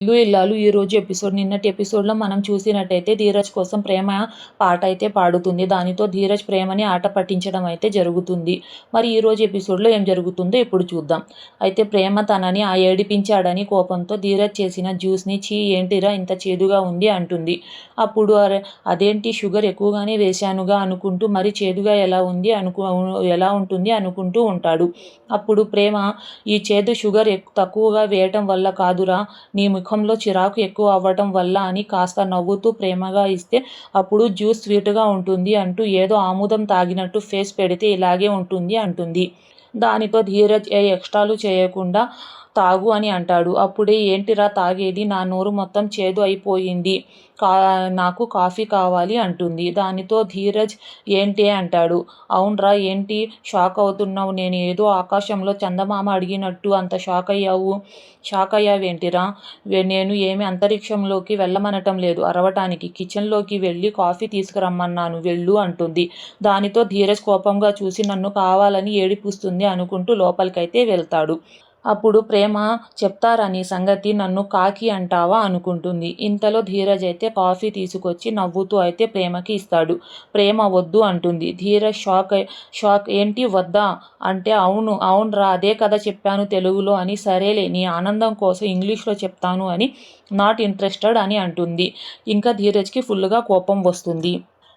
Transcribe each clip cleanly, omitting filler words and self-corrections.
ఇల్లు ఇల్లాలు ఈరోజు ఎపిసోడ్. నిన్నటి ఎపిసోడ్లో మనం చూసినట్టయితే ధీరజ్ కోసం ప్రేమ పాట అయితే పాడుతుంది. దానితో ధీరజ్ ప్రేమని ఆట పట్టించడం అయితే జరుగుతుంది. మరి ఈరోజు ఎపిసోడ్లో ఏం జరుగుతుందో ఇప్పుడు చూద్దాం. అయితే ప్రేమ తనని ఏడిపించాడని కోపంతో ధీరజ్ చేసిన జ్యూస్ని చీ ఏంటిరా ఇంత చేదుగా ఉంది అంటుంది. అప్పుడు అదేంటి షుగర్ ఎక్కువగానే వేశానుగా అనుకుంటూ మరి చేదుగా ఎలా ఉంటుంది అనుకుంటూ ఉంటాడు. అప్పుడు ప్రేమ ఈ చేదు షుగర్ తక్కువగా వేయటం వల్ల కాదురా, నీ ముఖంలో చిరాకు ఎక్కువ అవ్వటం వల్ల అని కాస్త నవ్వుతూ ప్రేమగా ఇస్తే అప్పుడు జ్యూస్ స్వీట్గా ఉంటుంది అంటూ ఏదో ఆముదం తాగినట్టు ఫేస్ పెడితే ఇలాగే ఉంటుంది అంటుంది. దానితో ధీరజ్ ఏ ఎక్స్ట్రాలు చేయకుండా తాగు అని అంటాడు. అప్పుడే ఏంటిరా తాగేది, నా నోరు మొత్తం చేదు అయిపోయింది, నాకు కాఫీ కావాలి అంటుంది. దానితో ధీరజ్ ఏంటి అంటాడు. అవునరా ఏంటి షాక్ అవుతున్నావు, నేను ఏదో ఆకాశంలో చందమామ అడిగినట్టు అంత షాక్ అయ్యావేంటిరా, నేను ఏమి అంతరిక్షంలోకి వెళ్ళమనటం లేదు, అరవటానికి కిచెన్లోకి వెళ్ళి కాఫీ తీసుకురమ్మన్నాను, వెళ్ళు అంటుంది. దానితో ధీరజ్ కోపంగా చూసి నన్ను కావాలని ఏడిపిస్తుంది అనుకుంటూ లోపలికైతే వెళ్తాడు. అప్పుడు ప్రేమ చెప్తారా నీ సంగతి, నన్ను కాకి అంటావా అనుకుంటుంది. ఇంతలో ధీరజ్ అయితే కాఫీ తీసుకొచ్చి నవ్వుతూ అయితే ప్రేమకి ఇస్తాడు. ప్రేమ వద్దు అంటుంది. ధీరజ్ షాక్ ఏంటి వద్దా అంటే అవునరా అదే కదా చెప్పాను తెలుగులో అని. సరేలే నీ ఆనందం కోసం ఇంగ్లీష్లో చెప్తాను అని, నాట్ ఇంట్రెస్టెడ్ అని అంటుంది. ఇంకా ధీరజ్కి ఫుల్గా కోపం వస్తుంది.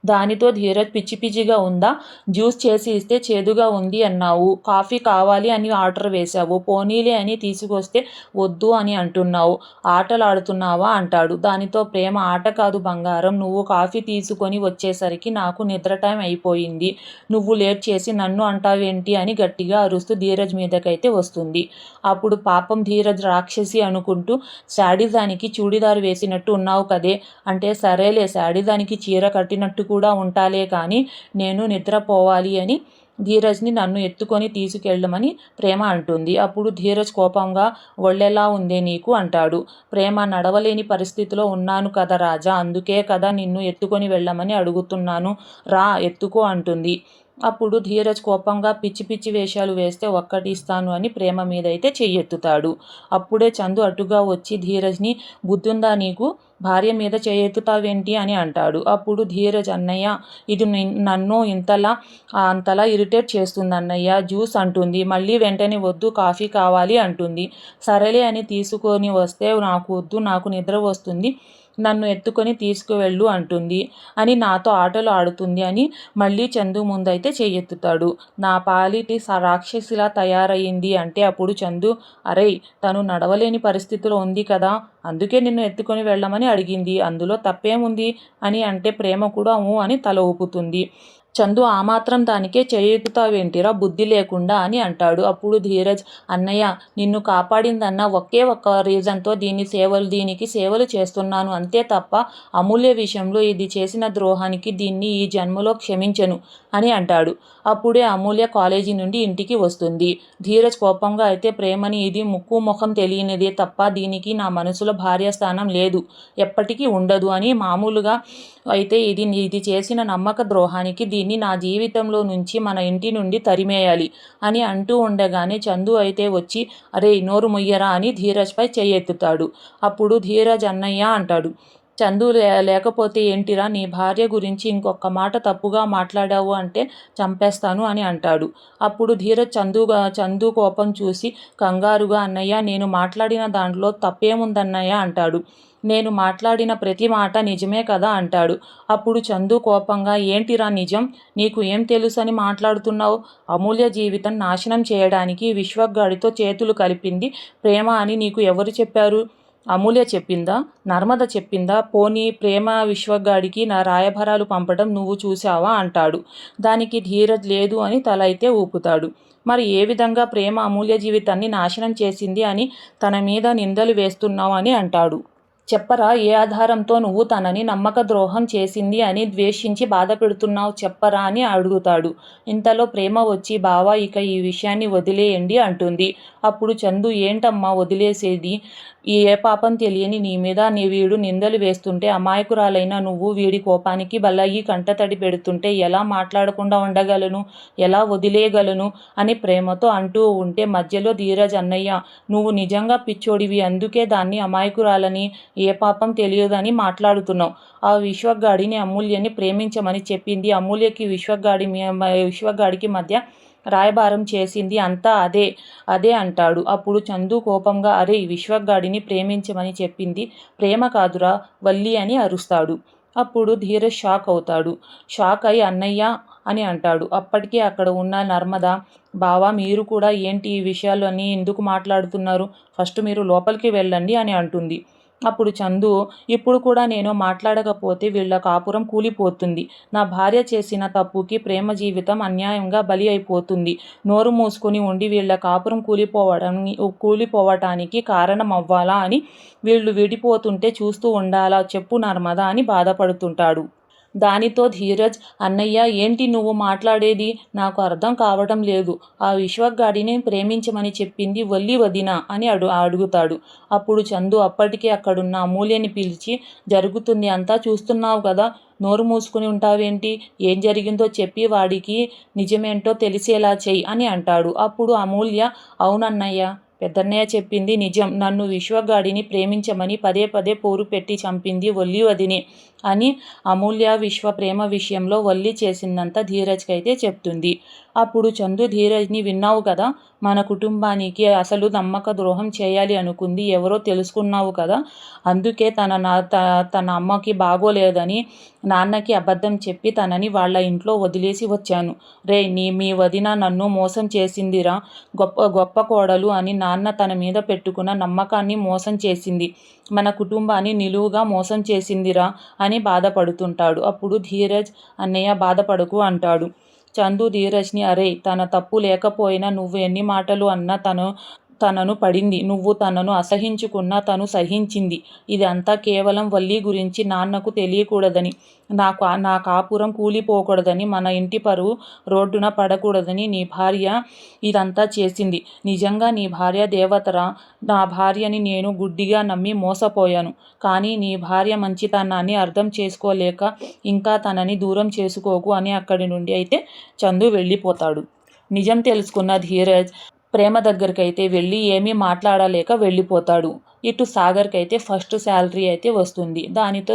దానితో ధీరజ్ పిచ్చి పిచ్చిగా ఉందా, జ్యూస్ చేసి ఇస్తే చేదుగా ఉంది అన్నావు, కాఫీ కావాలి అని ఆర్డర్ వేశావు, పోనీలే అని తీసుకొస్తే వద్దు అని అంటున్నావు, ఆటలాడుతున్నావా అంటాడు. దానితో ప్రేమ ఆట కాదు బంగారం, నువ్వు కాఫీ తీసుకొని వచ్చేసరికి నాకు నిద్ర టైం అయిపోయింది, నువ్వు లేట్ చేసి నన్ను అంటావేంటి అని గట్టిగా అరుస్తూ ధీరజ్ మీదకైతే వస్తుంది. అప్పుడు పాపం ధీరజ్ రాక్షసి అనుకుంటూ శాడిజానికి చూడిదారు వేసినట్టు ఉన్నావు కదే అంటే, సరేలే శాడిజానికి చీర కట్టినట్టు కూడా ఉంటాలే కానీ నేను నిద్రపోవాలి అని ధీరజ్ని నన్ను ఎత్తుకొని తీసుకెళ్ళమని ప్రేమ అంటుంది. అప్పుడు ధీరజ్ కోపంగా ఒళ్ళెలా ఉందే నీకు అంటాడు. ప్రేమ నడవలేని పరిస్థితిలో ఉన్నాను కదా రాజా, అందుకే కదా నిన్ను ఎత్తుకొని వెళ్ళమని అడుగుతున్నాను, రా ఎత్తుకో అంటుంది. అప్పుడు ధీరజ్ కోపంగా పిచ్చి పిచ్చి వేషాలు వేస్తే ఒక్కటి ఇస్తాను అని ప్రేమ మీదైతే చెయ్యెత్తుతాడు. అప్పుడే చందు అటుగా వచ్చి ధీరజ్ని బుద్ధుందా నీకు, భార్య మీద చేయెత్తుతావేంటి అని అంటాడు. అప్పుడు ధీరజ్ అన్నయ్య ఇది నన్ను అంతలా ఇరిటేట్ చేస్తుంది అన్నయ్య, జ్యూస్ అంటుంది. మళ్ళీ వెంటనే వద్దు కాఫీ కావాలి అంటుంది. సరేలే అని తీసుకొని వస్తే నాకు వద్దు, నాకు నిద్ర వస్తుంది, నన్ను ఎత్తుకొని తీసుకువెళ్ళు అంటుంది అని నాతో ఆటలు ఆడుతుంది అని మళ్ళీ చందు ముందైతే చెయ్యెత్తుతాడు. నా పాలిటి రాక్షసిలా తయారయ్యింది అంటే అప్పుడు చందు అరే తను నడవలేని పరిస్థితిలో ఉంది కదా, అందుకే నిన్ను ఎత్తుకొని వెళ్ళమని అడిగింది, అందులో తప్పేముంది అని అంటే ప్రేమ కూడా అని తల ఊపుతుంది. చందు ఆ మాత్రం దానికే చేయెత్తుతావేంటిరా బుద్ధి లేకుండా అని అంటాడు. అప్పుడు ధీరజ్ అన్నయ్య నిన్ను కాపాడిందన్న ఒకే ఒక్క రీజన్తో దీనికి సేవలు చేస్తున్నాను అంతే తప్ప అమూల్య విషయంలో ఇది చేసిన ద్రోహానికి దీన్ని ఈ జన్మలో క్షమించను అని అంటాడు. అప్పుడే అమూల్య కాలేజీ నుండి ఇంటికి వస్తుంది. ధీరజ్ కోపంగా అయితే ప్రేమని ఇది ముక్కు ముఖం తెలియనిదే తప్ప దీనికి నా మనసులో భార్యాస్థానం లేదు, ఎప్పటికీ ఉండదు అని మామూలుగా అయితే ఇది చేసిన నమ్మక ద్రోహానికి దీన్ని నా జీవితంలో నుంచి మన ఇంటి నుండి తరిమేయాలి అని అంటూ ఉండగానే చందు అయితే వచ్చి అరే నోరు మొయ్యరా అని ధీరజ్పై చెయ్యెత్తుతాడు. అప్పుడు ధీరజ్ అన్నయ్య అంటాడు. చందు లేకపోతే ఏంటిరా, నీ భార్య గురించి ఇంకొక మాట తప్పుగా మాట్లాడావు అంటే చంపేస్తాను అని అంటాడు. అప్పుడు ధీరజ్ చందు కోపం చూసి కంగారుగా అన్నయ్య నేను మాట్లాడిన దాంట్లో తప్పేముందన్నయ్య అంటాడు. నేను మాట్లాడిన ప్రతి మాట నిజమే కదా అంటాడు. అప్పుడు చందు కోపంగా ఏంటిరా నిజం, నీకు ఏం తెలుసని మాట్లాడుతున్నావు, అమూల్య జీవితం నాశనం చేయడానికి విశ్వగాడితో చేతులు కలిపింది ప్రేమ అని నీకు ఎవరు చెప్పారు, అమూల్య చెప్పిందా, నర్మద చెప్పిందా, పోనీ ప్రేమ విశ్వగాడికి నా రాయభారాలు పంపడం నువ్వు చూసావా అంటాడు. దానికి ధీరజ్ లేదు అని తల అయితే ఊపుతాడు. మరి ఏ విధంగా ప్రేమ అమూల్య జీవితాన్ని నాశనం చేసింది అని తన మీద నిందలు వేస్తున్నావు అని అంటాడు. చెప్పరా, ఏ ఆధారంతో నువ్వు తనని నమ్మక ద్రోహం చేసింది అని ద్వేషించి బాధ పెడుతున్నావు చెప్పరా అని అడుగుతాడు. ఇంతలో ప్రేమ వచ్చి బావా ఇక ఈ విషయాన్ని వదిలేయండి అంటుంది. అప్పుడు చందు ఏంటమ్మా వదిలేసేది, ఏ పాపం తెలియని నీ మీద వీడు నిందలు వేస్తుంటే అమాయకురాలైన నువ్వు వీడి కోపానికి బలయ్యి కంటతడి పెడుతుంటే ఎలా మాట్లాడకుండా ఉండగలను, ఎలా వదిలేయగలను అని ప్రేమతో అంటూ ఉంటే మధ్యలో ధీరజ్ అన్నయ్య నువ్వు నిజంగా పిచ్చోడివి, అందుకే దాన్ని అమాయకురాలని ఏ పాపం తెలియదని మాట్లాడుతున్నావు. ఆ విశ్వగాడిని అమూల్యని ప్రేమించమని చెప్పింది అమూల్యకి విశ్వగాడికి మధ్య రాయబారం చేసింది అంతా అదే అంటాడు. అప్పుడు చందు కోపంగా అరే విశ్వగాడిని ప్రేమించమని చెప్పింది ప్రేమ కాదురా వల్లి అని అరుస్తాడు. అప్పుడు ధీరజ్ షాక్ అవుతాడు. షాక్ అయి అన్నయ్య అని అంటాడు. అప్పటికే అక్కడ ఉన్న నర్మద బావా మీరు కూడా ఏంటి ఈ విషయాలన్నీ ఎందుకు మాట్లాడుతున్నారు, ఫస్ట్ మీరు లోపలికి వెళ్ళండి అని అంటుంది. అప్పుడు చందు ఇప్పుడు కూడా నేను మాట్లాడకపోతే వీళ్ళ కాపురం కూలిపోతుంది. నా భార్య చేసిన తప్పుకి ప్రేమ జీవితం అన్యాయంగా బలి అయిపోతుంది. నోరు మూసుకొని ఉండి వీళ్ళ కాపురం కూలిపోవటానికి కారణం అవ్వాలా అని వీళ్ళు విడిపోతుంటే చూస్తూ ఉండాలా చెప్పు నర్మద అని బాధపడుతుంటాడు. దానితో ధీరజ్ అన్నయ్య ఏంటి నువ్వు మాట్లాడేది, నాకు అర్థం కావటం లేదు. ఆ విశ్వగాడిని ప్రేమించమని చెప్పింది వల్లి వదినా అని అడుగుతాడు. అప్పుడు చందు అప్పటికే అక్కడున్న అమూల్యని పిలిచి జరుగుతుంది అంతా చూస్తున్నావు కదా, నోరు మూసుకుని ఉంటావేంటి, ఏం జరిగిందో చెప్పి వాడికి నిజమేంటో తెలిసేలా చెయ్యి అని అంటాడు. అప్పుడు అమూల్య అవునన్నయ్య, పెద్దన్నయ్య చెప్పింది నిజం, నన్ను విశ్వగాడిని ప్రేమించమని పదే పదే పోరు పెట్టి చంపింది వల్లి వదినే అని అమూల్య విశ్వ ప్రేమ విషయంలో వల్లి చేసిందంతా ధీరజ్కి అయితే చెప్తుంది. అప్పుడు చందు ధీరజ్ని విన్నావు కదా, మన కుటుంబానికి అసలు నమ్మక ద్రోహం చేయాలి అనుకుంది ఎవరో తెలుసుకున్నావు కదా, అందుకే తన అమ్మకి బాగోలేదని నాన్నకి అబద్ధం చెప్పి తనని వాళ్ళ ఇంట్లో వదిలేసి వచ్చాను. రే మీ వదిన నన్ను మోసం చేసిందిరా, గొప్ప కోడలు అని నాన్న తన మీద పెట్టుకున్న నమ్మకాన్ని మోసం చేసింది, మన కుటుంబాన్ని నిలువుగా మోసం చేసిందిరా అని బాధపడుతుంటాడు. అప్పుడు ధీరజ్ అన్నయ్య బాధపడకు అంటాడు. చందు ధీరజ్ని అరే తన తప్పు లేకపోయినా నువ్వు ఎన్ని మాటలు అన్నా తనను పడింది, నువ్వు తనను అసహించుకున్నా తను సహించింది, ఇదంతా కేవలం వల్లి గురించి నాన్నకు తెలియకూడదని, నా కాపురం కూలిపోకూడదని, మన ఇంటి పరువు రోడ్డున పడకూడదని నీ భార్య ఇదంతా చేసింది. నిజంగా నీ భార్య దేవతరా, నా భార్యని నేను గుడ్డిగా నమ్మి మోసపోయాను, కానీ నీ భార్య మంచితనాన్ని అర్థం చేసుకోలేక ఇంకా తనని దూరం చేసుకోకు అని అక్కడి నుండి అయితే చందు వెళ్ళిపోతాడు. నిజం తెలుసుకున్న ధీరజ్ ప్రేమ దగ్గరికి వెళ్ళి ఏమీ మాట్లాడలేక వెళ్ళిపోతాడు. ఇటు సాగర్కి అయితే ఫస్ట్ శాలరీ అయితే వస్తుంది. దానితో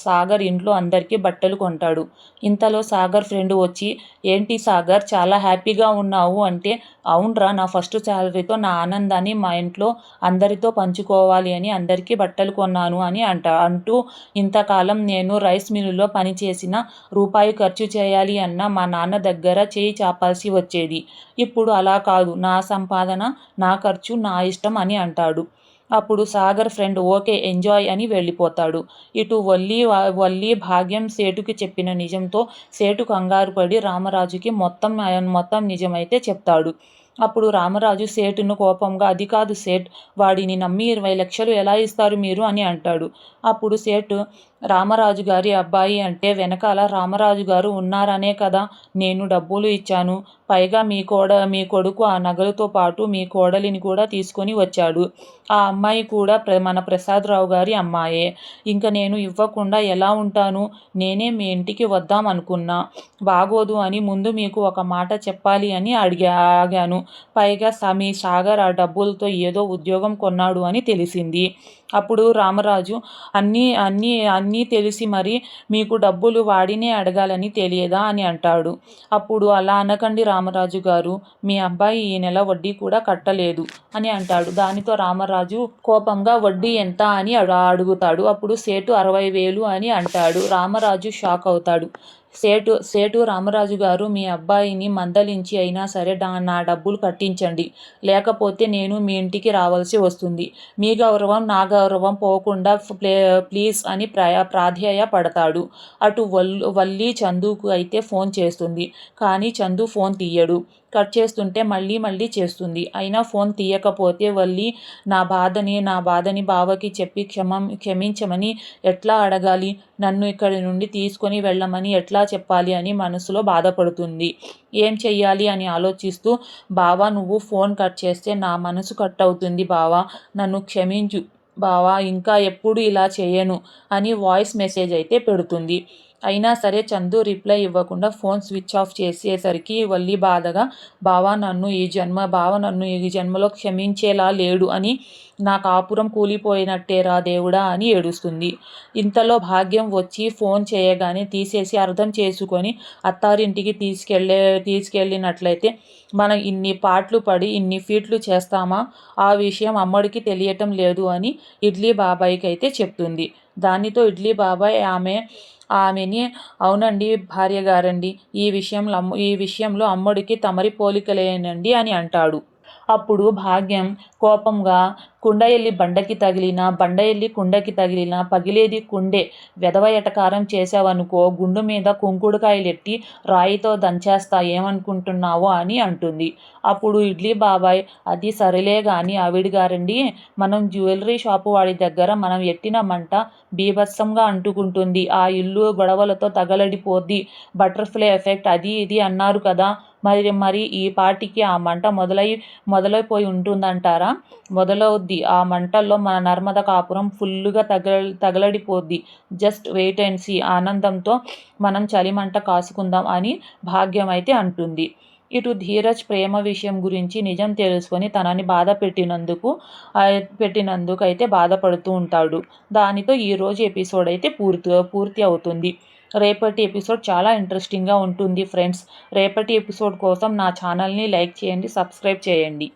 సాగర్ ఇంట్లో అందరికీ బట్టలు కొంటాడు. ఇంతలో సాగర్ ఫ్రెండ్ వచ్చి ఏంటి సాగర్ చాలా హ్యాపీగా ఉన్నావు అంటే అవునరా, నా ఫస్ట్ శాలరీతో నా ఆనందాన్ని మా ఇంట్లో అందరితో పంచుకోవాలి అని అందరికీ బట్టలు కొన్నాను అని అంటూ ఇంతకాలం నేను రైస్ మిల్లులో పనిచేసిన రూపాయి ఖర్చు చేయాలి అన్న మా నాన్న దగ్గర చేయి చాపాల్సి వచ్చేది, ఇప్పుడు అలా కాదు, నా సంపాదన నా ఖర్చు నా ఇష్టం అని అంటాడు. అప్పుడు సాగర్ ఫ్రెండ్ ఓకే ఎంజాయ్ అని వెళ్ళిపోతాడు. ఇటు వల్లి భాగ్యం సేటుకి చెప్పిన నిజంతో సేటు కంగారు పడి రామరాజుకి మొత్తం నిజమైతే చెప్తాడు. అప్పుడు రామరాజు సేటును కోపంగా అది కాదు సేట్, వాడిని నమ్మి 20 లక్షలు ఎలా ఇస్తారు మీరు అని అంటాడు. అప్పుడు సేటు రామరాజు గారి అబ్బాయి అంటే వెనకాల రామరాజు గారు ఉన్నారనే కదా నేను డబ్బులు ఇచ్చాను, పైగా మీ కొడుకు ఆ నగలతో పాటు మీ కోడలిని కూడా తీసుకొని వచ్చాడు, ఆ అమ్మాయి కూడా మన ప్రసాదరావు గారి అమ్మాయే, ఇంకా నేను ఇవ్వకుండా ఎలా ఉంటాను, నేనే మీ ఇంటికి వద్దాం అనుకున్నా, బాగోదు అని ముందు మీకు ఒక మాట చెప్పాలి అని ఆగాను, పైగా మీ సాగర్ ఆ డబ్బులతో ఏదో ఉద్యోగం కొన్నాడు అని తెలిసింది. అప్పుడు రామరాజు అన్నీ తెలిసి మరి మీకు డబ్బులు వాడినే అడగాలని తెలియదా అని అంటాడు. అప్పుడు అలా అనకండి రామరాజు గారు, మీ అబ్బాయి ఈ నెల వడ్డీ కూడా కట్టలేదు అని అంటాడు. దానితో రామరాజు కోపంగా వడ్డీ ఎంత అని అడుగుతాడు. అప్పుడు సేటు 60,000 అని అంటాడు. రామరాజు షాక్ అవుతాడు. సేటు రామరాజు గారు మీ అబ్బాయిని మందలించి అయినా సరే నా డబ్బులు కట్టించండి, లేకపోతే నేను మీ ఇంటికి రావాల్సి వస్తుంది, మీ గౌరవం నా గౌరవం పోకుండా ప్లీజ్ అని ప్రాధేయపడతాడు. అటు వల్లి చందుకు అయితే ఫోన్ చేస్తుంది, కానీ చందు ఫోన్ తీయడు. కట్ చేస్తుంటే మళ్ళీ చేస్తుంది. అయినా ఫోన్ తీయకపోతే వల్లి నా బాధని బావకి చెప్పి క్షమించమని ఎట్లా అడగాలి, నన్ను ఇక్కడి నుండి తీసుకొని వెళ్ళమని ఎట్లా చెప్పాలి అని మనసులో బాధపడుతుంది. ఏం చెయ్యాలి అని ఆలోచిస్తూ బావా నువ్వు ఫోన్ కట్ చేస్తే నా మనసు కట్ అవుతుంది బావా, నన్ను క్షమించు, బావా ఇంకా ఎప్పుడు ఇలా చేయను అని వాయిస్ మెసేజ్ అయితే పెడుతుంది. అయినా సరే చందు రిప్లై ఇవ్వకుండా ఫోన్ స్విచ్ ఆఫ్ చేసేసరికి వల్లి బాధగా బావ నన్ను ఈ జన్మలో క్షమించేలా లేడు అని నా కాపురం కూలిపోయినట్టేరా దేవుడా అని ఏడుస్తుంది. ఇంతలో భాగ్యం వచ్చి ఫోన్ చేయగానే తీసేసి అర్థం చేసుకొని అత్తారింటికి తీసుకెళ్ళినట్లయితే మనం ఇన్ని పాటలు పడి ఇన్ని ఫీట్లు చేస్తామా, ఆ విషయం అమ్మడికి తెలియటం లేదు అని ఇడ్లీ బాబాయ్కి అయితే చెప్తుంది. దానితో ఇడ్లీ బాబాయ్ ఆమెని అవునండి భార్యగారండి, ఈ విషయంలో అమ్మడికి తమరి పోలికలేనండి అని అంటాడు. అప్పుడు భాగ్యం కోపంగా కుండ ఎల్లి బండకి తగిలినా, బండ ఎల్లి కుండకి తగిలినా పగిలేది కుండే, వెధవ ఎటకారం చేశావనుకో గుండు మీద కుంకుడుకాయలెట్టి రాయితో దంచేస్తా ఏమనుకుంటున్నావో అని అంటుంది. అప్పుడు ఇడ్లీ బాబాయ్ అది సరేలే గాని ఆవిడగారండి, మనం జ్యువెలరీ షాపు వాడి దగ్గర మనం ఎట్టిన మంట బీభత్సంగా అంటుకుంటుంది, ఆ ఇల్లు గొడవలతో తగలడిపోద్ది, బటర్ఫ్లై ఎఫెక్ట్ అది ఇది అన్నారు కదా, మరి ఈ పాటికి ఆ మంట మొదలైపోయి ఉంటుందంటారా? మొదలవుద్ది. ఆ మంటల్లో మన నర్మద కాపురం ఫుల్లుగా తగలడిపోద్ది. Just wait and see. ఆనందంతో మనం చలిమంట కాసుకుందాం అని భాగ్యం అయితే అంటుంది. ఇటు ధీరజ్ ప్రేమ విషయం గురించి నిజం తెలుసుకొని తనని బాధ పెట్టినందుకు అయితే బాధపడుతూ ఉంటాడు. దానితో ఈరోజు ఎపిసోడ్ అయితే పూర్తి అవుతుంది. రేపటి ఎపిసోడ్ చాలా ఇంట్రెస్టింగ్గా ఉంటుంది ఫ్రెండ్స్. రేపటి ఎపిసోడ్ కోసం నా ఛానల్ని లైక్ చేయండి, సబ్స్క్రైబ్ చేయండి.